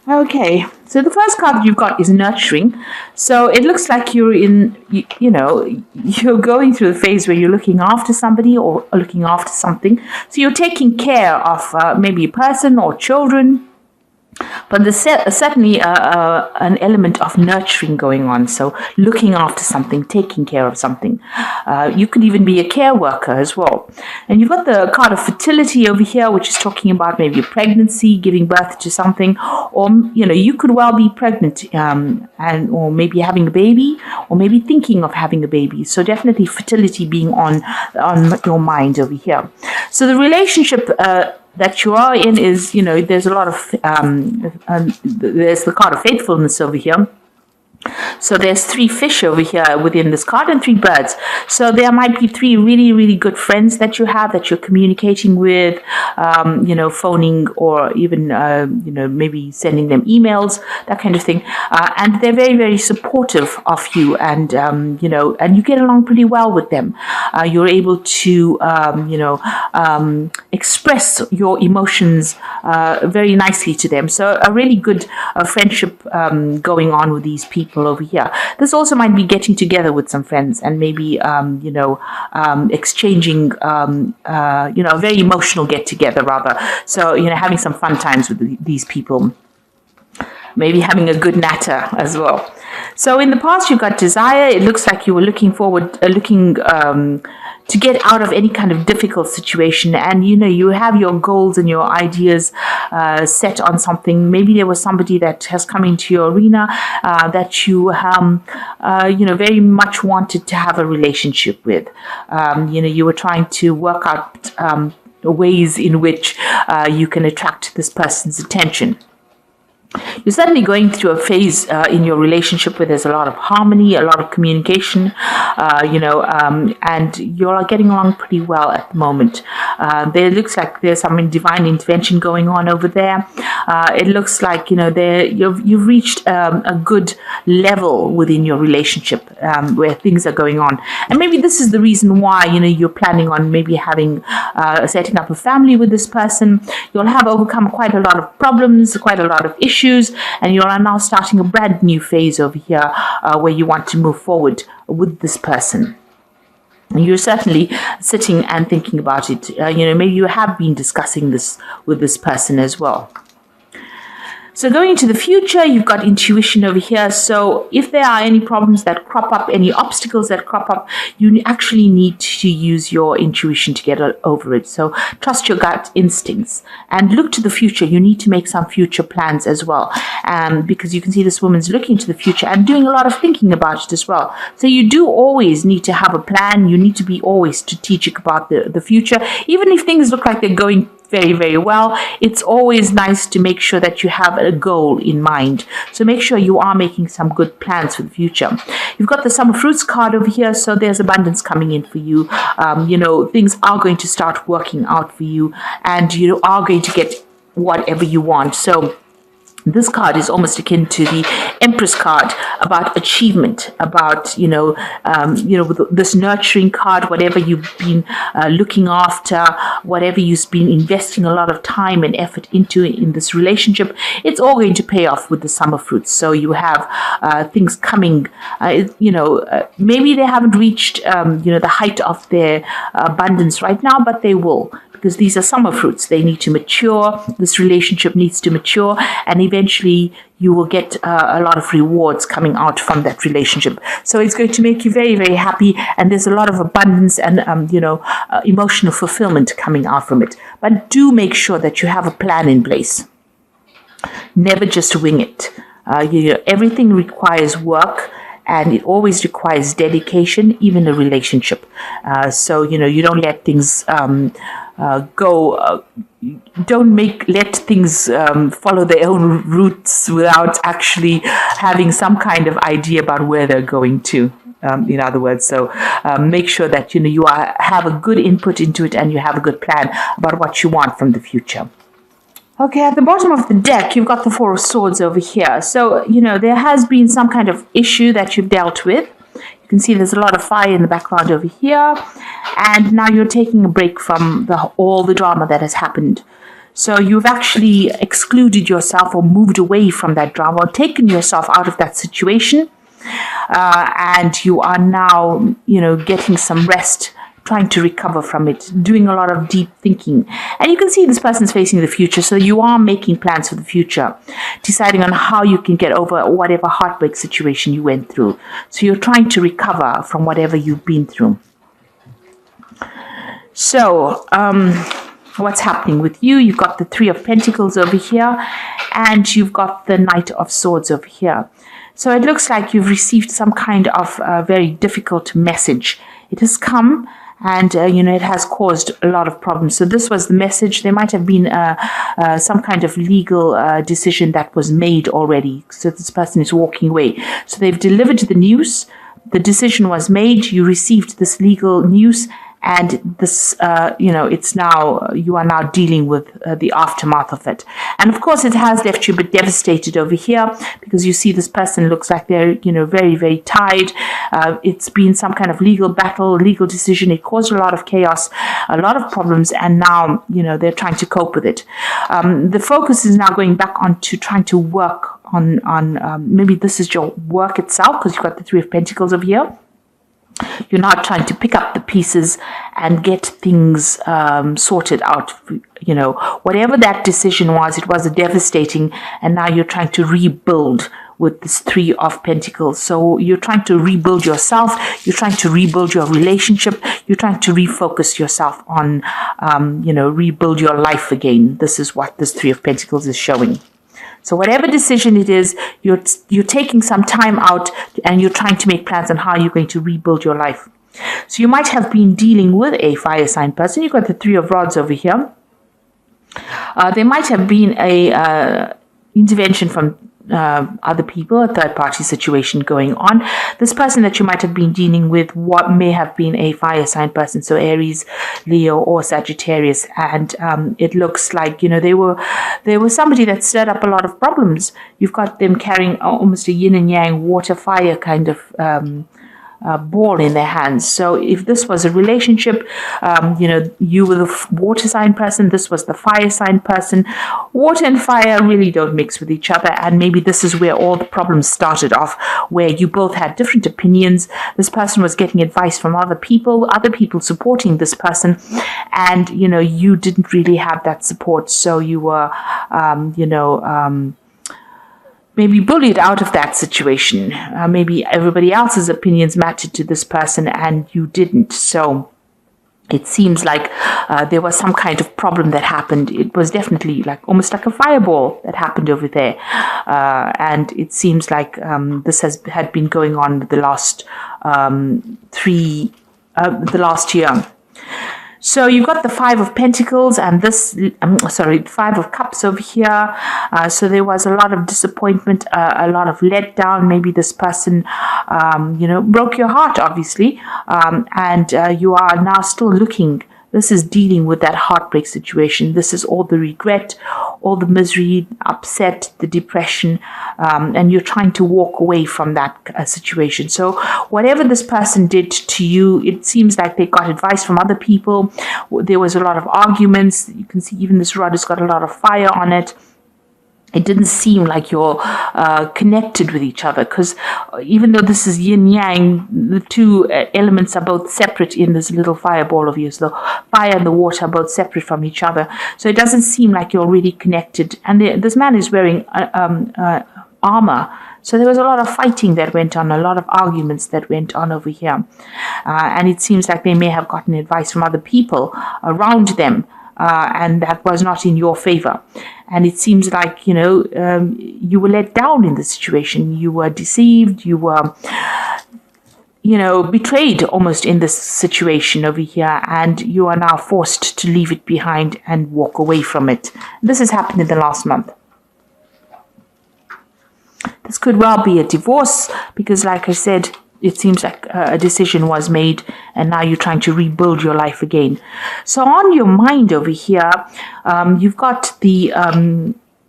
Okay, so the first card you've got is nurturing. So it looks like you're going through the phase where you're looking after somebody or looking after something. So you're taking care of maybe a person or children, but there's certainly an element of nurturing going on. So looking after something, taking care of something. You could even be a care worker as well. And you've got the card of fertility over here, which is talking about maybe a pregnancy, giving birth to something, or you could well be pregnant, and or maybe having a baby, or maybe thinking of having a baby. So definitely fertility being on your mind over here. So the relationship that you are in is, there's a lot of, there's the card of faithfulness over here. So there's 3 fish over here within this card and 3 birds. So there might be 3 really, really good friends that you have that you're communicating with, phoning or even, maybe sending them emails, that kind of thing. And they're very, very supportive of you, and, and you get along pretty well with them. You're able to, express your emotions very nicely to them. So a really good friendship going on with these people over here. This also might be getting together with some friends and maybe, exchanging, a very emotional get together rather. So, having some fun times with these people. Maybe having a good natter as well. So in the past, you've got desire. It looks like you were looking to get out of any kind of difficult situation, and you have your goals and your ideas set on something. Maybe there was somebody that has come into your arena that you very much wanted to have a relationship with. You were trying to work out ways in which you can attract this person's attention. You're certainly going through a phase in your relationship where there's a lot of harmony, a lot of communication, and you're getting along pretty well at the moment. There looks like there's some divine intervention going on over there. It looks like you've reached a good level within your relationship where things are going on, and maybe this is the reason why you're planning on maybe setting up a family with this person. You'll have overcome quite a lot of problems, quite a lot of issues, and you are now starting a brand new phase over here where you want to move forward with this person. And you're certainly sitting and thinking about it. Maybe you have been discussing this with this person as well. So going into the future, you've got intuition over here. So if there are any problems that crop up, any obstacles that crop up, you actually need to use your intuition to get over it. So trust your gut instincts and look to the future. You need to make some future plans as well, because you can see this woman's looking to the future and doing a lot of thinking about it as well. So you do always need to have a plan. You need to be always strategic about the future. Even if things look like they're going very, very well, it's always nice to make sure that you have a goal in mind. So make sure you are making some good plans for the future. You've got the summer fruits card over here, so there's abundance coming in for you. Things are going to start working out for you, and you are going to get whatever you want. So this card is almost akin to the Empress card, about achievement, about, this nurturing card, whatever you've been looking after, whatever you've been investing a lot of time and effort into in this relationship, it's all going to pay off with the summer fruits. So you have things coming, maybe they haven't reached, the height of their abundance right now, but they will. Because these are summer fruits. They need to mature. This relationship needs to mature, and eventually you will get a lot of rewards coming out from that relationship. So it's going to make you very, very happy, and there's a lot of abundance and emotional fulfillment coming out from it. But do make sure that you have a plan in place. Never just wing it. Everything requires work. And it always requires dedication, even a relationship. So you don't let things go. Let things follow their own routes without actually having some kind of idea about where they're going to. In other words, so make sure that you have a good input into it, and you have a good plan about what you want from the future. Okay, at the bottom of the deck, you've got the Four of Swords over here. So, there has been some kind of issue that you've dealt with. You can see there's a lot of fire in the background over here. And now you're taking a break from all the drama that has happened. So you've actually excluded yourself or moved away from that drama or taken yourself out of that situation. And you are now, getting some rest, trying to recover from it, doing a lot of deep thinking. And you can see this person's facing the future. So you are making plans for the future, deciding on how you can get over whatever heartbreak situation you went through. So you're trying to recover from whatever you've been through. So, what's happening with you? You've got the Three of Pentacles over here, and you've got the Knight of Swords over here. So it looks like you've received some kind of very difficult message. It has come, and it has caused a lot of problems. So this was the message. There might have been some kind of legal decision that was made already. So this person is walking away. So they've delivered the news. The decision was made. You received this legal news. And this, it's now, you are now dealing with the aftermath of it. And of course, it has left you a bit devastated over here, because you see this person looks like they're, very, very tired. It's been some kind of legal battle, legal decision. It caused a lot of chaos, a lot of problems. And now, they're trying to cope with it. The focus is now going back on to trying to work on maybe this is your work itself, because you've got the Three of Pentacles over here. You're not trying to pick up the pieces and get things sorted out. Whatever that decision was, it was devastating, and now you're trying to rebuild with this Three of Pentacles. So you're trying to rebuild yourself. You're trying to rebuild your relationship. You're trying to refocus yourself on, rebuild your life again. This is what this Three of Pentacles is showing. So whatever decision it is, you're taking some time out, and you're trying to make plans on how you're going to rebuild your life. So you might have been dealing with a fire sign person. You've got the Three of Rods over here. There might have been a intervention from other people, a third-party situation going on. This person that you might have been dealing with, what may have been a fire sign person, so Aries, Leo, or Sagittarius, and it looks like they were somebody that stirred up a lot of problems. You've got them carrying almost a yin and yang, water, fire kind of ball in their hands. So if this was a relationship, you were the water sign person, this was the fire sign person. Water and fire really don't mix with each other, and maybe this is where all the problems started off, where you both had different opinions. This person was getting advice from other people supporting this person, and you didn't really have that support. So you were maybe bullied out of that situation. Maybe everybody else's opinions mattered to this person and you didn't. So it seems like there was some kind of problem that happened. It was definitely almost like a fireball that happened over there. And it seems like this had been going on the last the last year. So you've got the Five of Pentacles and Five of Cups over here. So there was a lot of disappointment, a lot of letdown. Maybe this person, broke your heart, obviously. And you are now still looking. This is dealing with that heartbreak situation. This is all the regret, all the misery, upset, the depression, and you're trying to walk away from that situation. So whatever this person did to you, it seems like they got advice from other people. There was a lot of arguments. You can see even this rod has got a lot of fire on it. It didn't seem like you're connected with each other, because even though this is yin-yang, the two elements are both separate in this little fireball of yours. The fire and the water are both separate from each other. So it doesn't seem like you're really connected. And this man is wearing armor. So there was a lot of fighting that went on, a lot of arguments that went on over here. And it seems like they may have gotten advice from other people around them. And that was not in your favor. And it seems like, you were let down in the situation. You were deceived. You were, betrayed almost in this situation over here. And you are now forced to leave it behind and walk away from it. This has happened in the last month. This could well be a divorce because, like I said, it seems like a decision was made and now you're trying to rebuild your life again. So on your mind over here, you've got the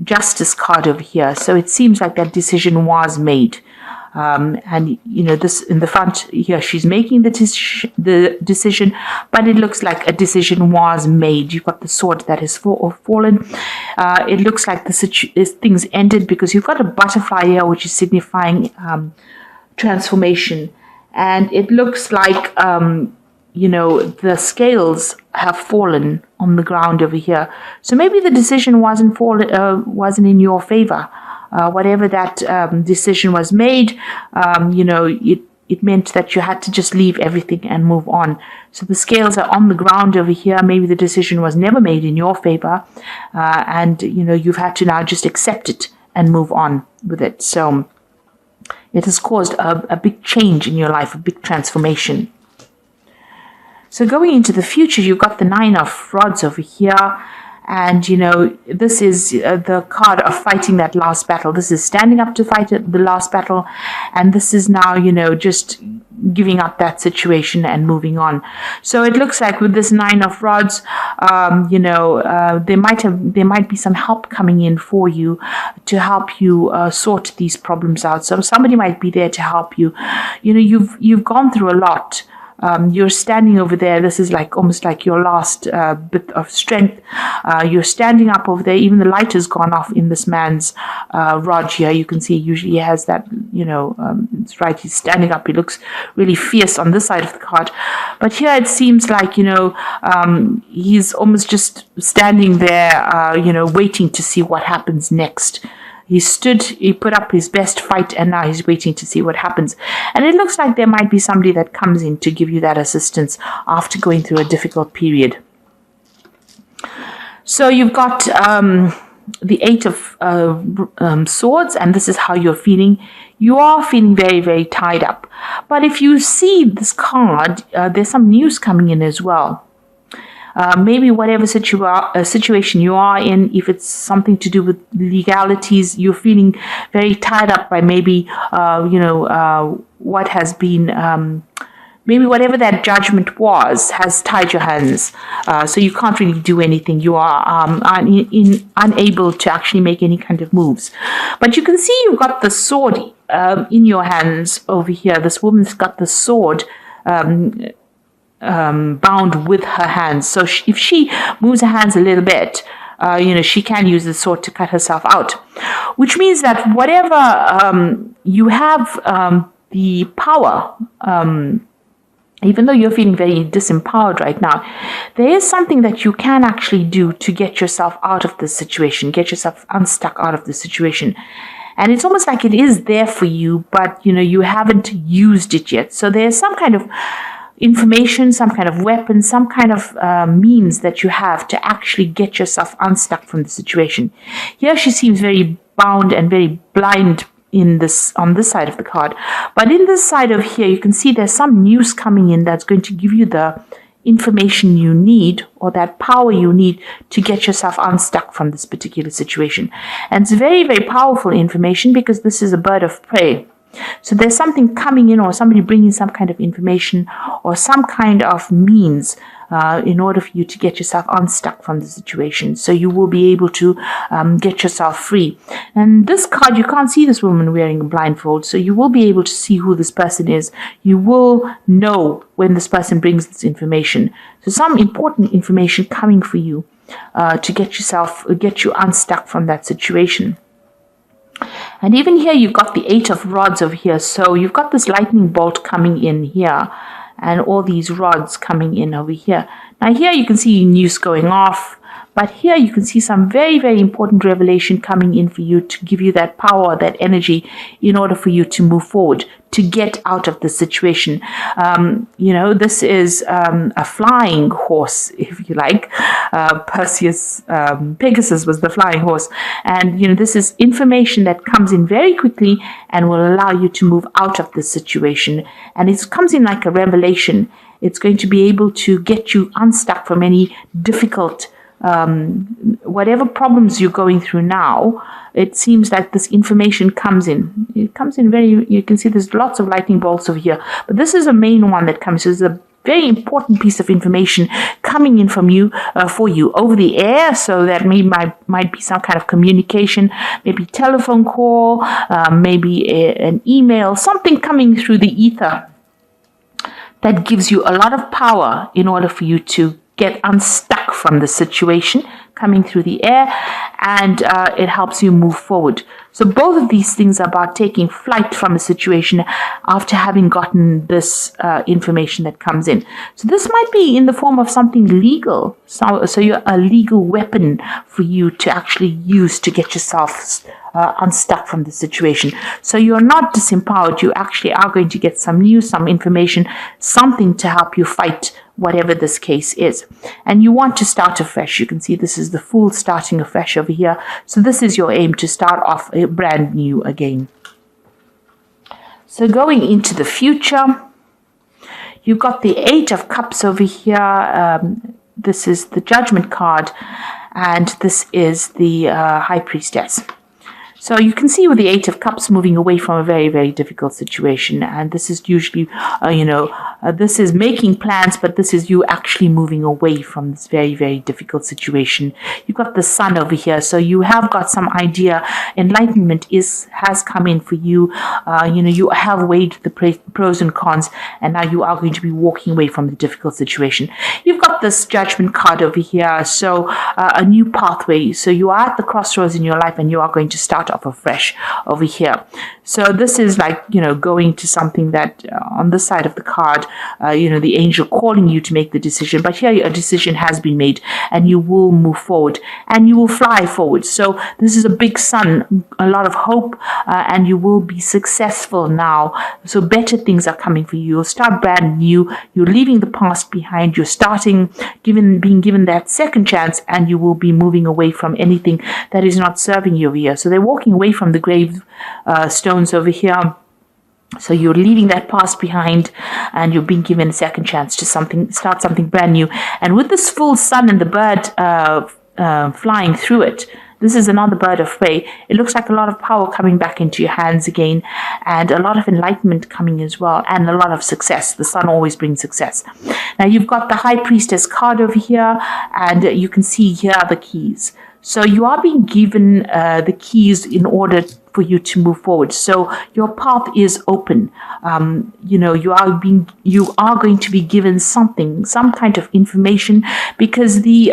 Justice card over here. So it seems like that decision was made. And this in the front here, she's making the decision, but it looks like a decision was made. You've got the sword that has fallen. It looks like things ended, because you've got a butterfly here, which is signifying transformation. And it looks like the scales have fallen on the ground over here. So maybe the decision wasn't in your favor. Whatever that decision was made, it meant that you had to just leave everything and move on. So the scales are on the ground over here. Maybe the decision was never made in your favor, and you've had to now just accept it and move on with it. So it has caused a big change in your life, a big transformation. So going into the future, you've got the 9 of Rods over here. And, this is the card of fighting that last battle. This is standing up to fight the last battle. And this is now, just giving up that situation and moving on. So it looks like with this 9 of Rods, there might be some help coming in for you to help you sort these problems out. So somebody might be there to help you. You've gone through a lot. You're standing over there. This is almost like your last bit of strength. You're standing up over there. Even the light has gone off in this man's rod here. You can see usually he has that, it's right. He's standing up. He looks really fierce on this side of the card. But here it seems like, he's almost just standing there, waiting to see what happens next. He put up his best fight, and now he's waiting to see what happens. And it looks like there might be somebody that comes in to give you that assistance after going through a difficult period. So you've got the 8 of Swords, and this is how you're feeling. You are feeling very, very tied up. But if you see this card, there's some news coming in as well. Maybe whatever situation you are in, if it's something to do with legalities, you're feeling very tied up by maybe, what has been, maybe whatever that judgment was has tied your hands. So you can't really do anything. You are unable to actually make any kind of moves. But you can see you've got the sword in your hands over here. This woman's got the sword bound with her hands. So if she moves her hands a little bit, she can use the sword to cut herself out, which means that whatever you have the power, even though you're feeling very disempowered right now, there is something that you can actually do to get yourself out of this situation, get yourself unstuck out of the situation. And it's almost like it is there for you, but you haven't used it yet. So there's some kind of information, some kind of weapon, some kind of means that you have to actually get yourself unstuck from the situation. Here she seems very bound and very blind on this side of the card. But in this side of here, you can see there's some news coming in that's going to give you the information you need, or that power you need to get yourself unstuck from this particular situation. And it's very, very powerful information, because this is a bird of prey. So there's something coming in, or somebody bringing some kind of information or some kind of means in order for you to get yourself unstuck from the situation. So you will be able to get yourself free. And this card, you can't see this woman wearing a blindfold, so you will be able to see who this person is. You will know when this person brings this information. So some important information coming for you to get you unstuck from that situation. And even here, you've got the 8 of Rods over here. So you've got this lightning bolt coming in here, and all these rods coming in over here. Now here you can see news going off, but here you can see some very, very important revelation coming in for you to give you that power, that energy, in order for you to move forward, to get out of the situation. This is a flying horse, if you like. Pegasus was the flying horse. And, this is information that comes in very quickly and will allow you to move out of the situation. And it comes in like a revelation. It's going to be able to get you unstuck from any difficult whatever problems you're going through now. It seems like this information comes in. It comes in you can see there's lots of lightning bolts over here, but this is a main one that comes. This is very important piece of information coming in from you for you over the air. So that might be some kind of communication, maybe telephone call, maybe an email, something coming through the ether that gives you a lot of power in order for you to get unstuck from the situation coming through the air, and it helps you move forward. So both of these things are about taking flight from a situation after having gotten this information that comes in. So this might be in the form of something legal. So you're a legal weapon for you to actually use to get yourself unstuck from the situation. So you're not disempowered. You actually are going to get some news, some information, something to help you fight whatever this case is. And you want to start afresh. You can see this is the Fool starting afresh over here. So this is your aim, to start off brand new again. So going into the future, you've got the Eight of Cups over here. This is the Judgment card, and this is the High Priestess. So you can see with the Eight of Cups moving away from a very, very difficult situation. And this is usually, this is making plans, but this is you actually moving away from this very, very difficult situation. You've got the Sun over here. So you have got some idea. Enlightenment has come in for you. You have weighed the pros and cons, and now you are going to be walking away from the difficult situation. You've got this Judgment card over here. So a new pathway. So you are at the crossroads in your life, and you are going to start off afresh over here. So this is like, going to something that on this side of the card, the angel calling you to make the decision. But here a decision has been made, and you will move forward, and you will fly forward. So this is a big sun, a lot of hope, and you will be successful now. So better things are coming for you. You'll start brand new. You're leaving the past behind. You're starting, being given that second chance, and you will be moving away from anything that is not serving you over here. So they're walking away from the grave stones over here. So you're leaving that past behind, and you're being given a second chance to start something brand new. And with this full sun and the bird flying through it, this is another bird of prey. It looks like a lot of power coming back into your hands again, and a lot of enlightenment coming as well, and a lot of success. The sun always brings success. Now you've got the High Priestess card over here, and you can see here are the keys. So you are being given the keys in order for you to move forward. So your path is open. You are going to be given some kind of information, because the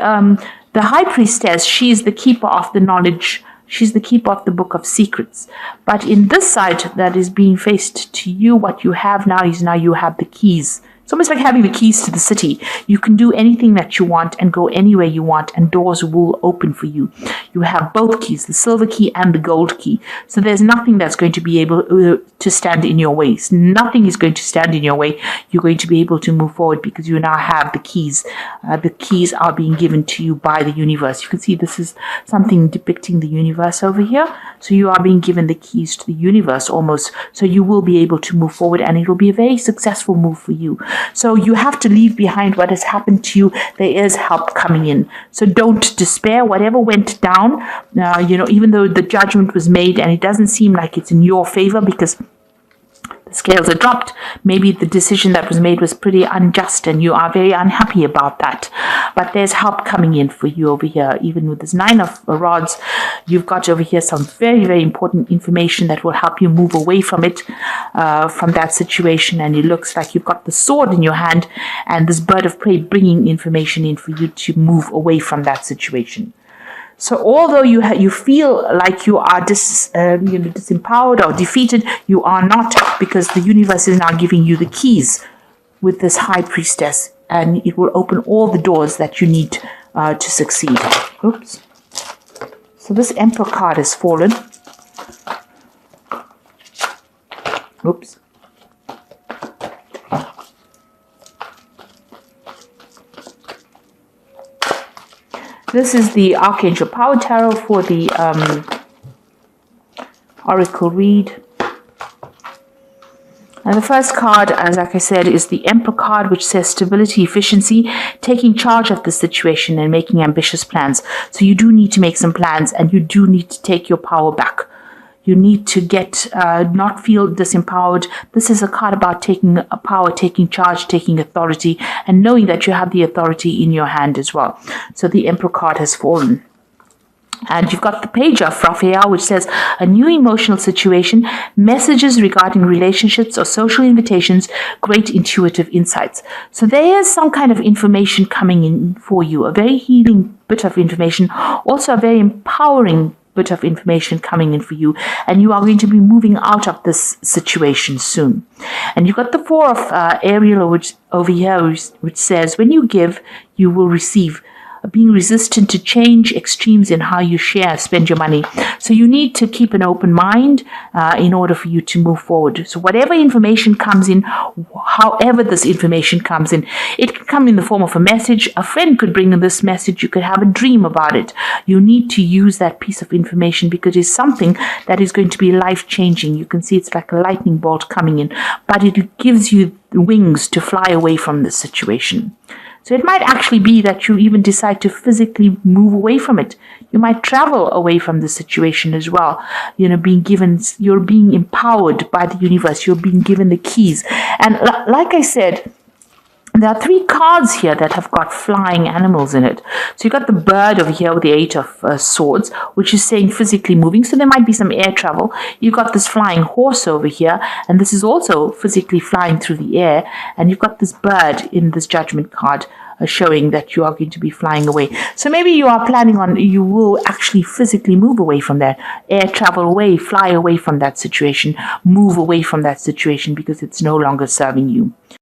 High Priestess, she's the keeper of the knowledge. She's the keeper of the book of secrets. But in this side that is being faced to you, what you have now is you have the keys. It's almost like having the keys to the city. You can do anything that you want and go anywhere you want, and doors will open for you. You have both keys, the silver key and the gold key. So there's nothing that's going to be able to stand in your way. Nothing is going to stand in your way. You're going to be able to move forward because you now have the keys. The keys are being given to you by the universe. You can see this is something depicting the universe over here. So you are being given the keys to the universe almost. So you will be able to move forward, and it will be a very successful move for you. So you have to leave behind what has happened to you. There is help coming in. So don't despair. Whatever went down, even though the judgment was made and it doesn't seem like it's in your favor because the scales are dropped, maybe the decision that was made was pretty unjust and you are very unhappy about that. But there's help coming in for you over here. Even with this Nine of Rods, you've got over here some very, very important information that will help you move away from it, from that situation. And it looks like you've got the sword in your hand and this bird of prey bringing information in for you to move away from that situation. So although you feel like you are disempowered or defeated, you are not, because the universe is now giving you the keys with this High Priestess, and it will open all the doors that you need to succeed. Oops. So this Emperor card has fallen. Oops. This is the Archangel Power Tarot for the Oracle read. And the first card, as like I said, is the Emperor card, which says stability, efficiency, taking charge of the situation and making ambitious plans. So you do need to make some plans, and you do need to take your power back. You need to get not feel disempowered. This is a card about taking power, taking charge, taking authority, and knowing that you have the authority in your hand as well. So the Emperor card has fallen. And you've got the Page of Raphael, which says a new emotional situation, messages regarding relationships or social invitations, great intuitive insights. So there is some kind of information coming in for you, a very healing bit of information, also a very empowering bit of information coming in for you, and you are going to be moving out of this situation soon. And you've got the Four of Ariel, which over here, which says when you give, you will receive. Being resistant to change, extremes in how you spend your money. So you need to keep an open mind in order for you to move forward. So whatever information comes in, however this information comes in, it can come in the form of a message. A friend could bring in this message. You could have a dream about it. You need to use that piece of information because it's something that is going to be life-changing. You can see it's like a lightning bolt coming in, but it gives you wings to fly away from this situation. So it might actually be that you even decide to physically move away from it. You might travel away from the situation as well. You're being empowered by the universe. You're being given the keys. And like I said, there are 3 cards here that have got flying animals in it. So you've got the bird over here with the 8 of swords, which is saying physically moving. So there might be some air travel. You've got this flying horse over here, and this is also physically flying through the air. And you've got this bird in this judgment card showing that you are going to be flying away. So maybe you are planning on, you will actually physically move away from that, air travel away, fly away from that situation, move away from that situation because it's no longer serving you.